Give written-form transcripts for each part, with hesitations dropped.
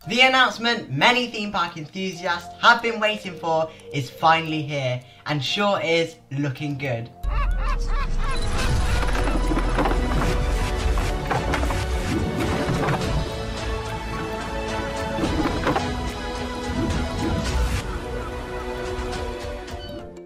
The announcement many theme park enthusiasts have been waiting for is finally here, and sure is looking good.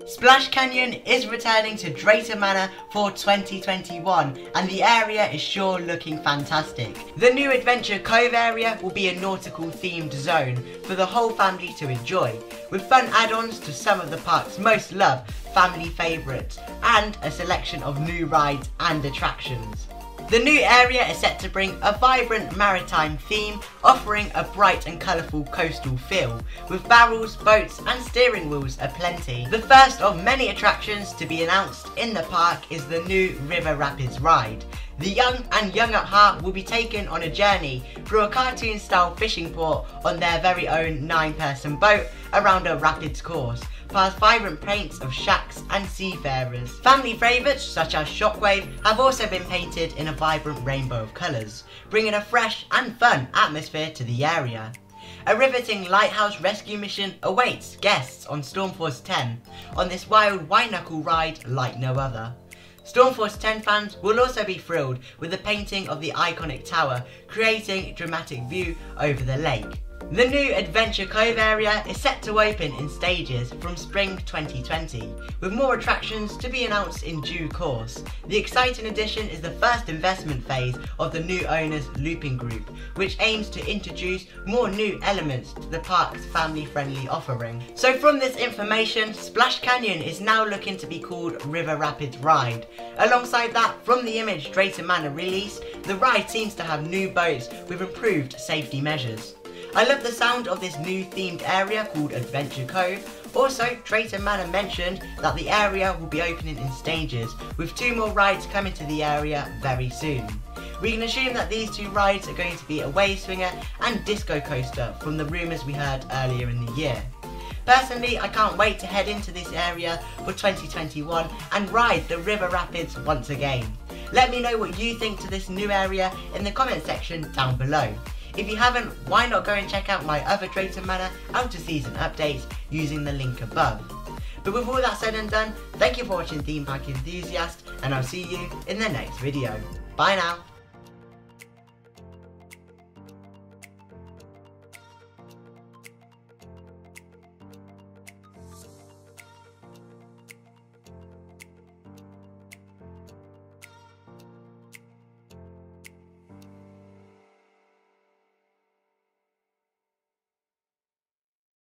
Splash Canyon is returning to Drayton Manor for 2021 and the area is sure looking fantastic. The new Adventure Cove area will be a nautical themed zone for the whole family to enjoy, with fun add-ons to some of the park's most loved family favourites and a selection of new rides and attractions. The new area is set to bring a vibrant maritime theme, offering a bright and colourful coastal feel, with barrels, boats and steering wheels aplenty. The first of many attractions to be announced in the park is the new River Rapids ride. The young and young at heart will be taken on a journey through a cartoon-style fishing port on their very own 9-person boat around a rapids course, past vibrant paints of shacks and seafarers. Family favourites such as Shockwave have also been painted in a vibrant rainbow of colours, bringing a fresh and fun atmosphere to the area. A riveting lighthouse rescue mission awaits guests on Stormforce 10 on this wild white-knuckle ride like no other. Stormforce 10 fans will also be thrilled with the painting of the iconic tower, creating a dramatic view over the lake. The new Adventure Cove area is set to open in stages from spring 2020, with more attractions to be announced in due course. The exciting addition is the first investment phase of the new owner's looping group, which aims to introduce more new elements to the park's family-friendly offering. So from this information, Splash Canyon is now looking to be called River Rapids Ride. Alongside that, from the image Drayton Manor released, the ride seems to have new boats with improved safety measures. I love the sound of this new themed area called Adventure Cove. Also, Drayton Manor mentioned that the area will be opening in stages, with 2 more rides coming to the area very soon. We can assume that these 2 rides are going to be a wave swinger and disco coaster from the rumours we heard earlier in the year. Personally, I can't wait to head into this area for 2021 and ride the River Rapids once again. Let me know what you think to this new area in the comment section down below. If you haven't, why not go and check out my other Drayton Manor out of season updates using the link above. But with all that said and done, thank you for watching Theme Park Enthusiast, and I'll see you in the next video. Bye now.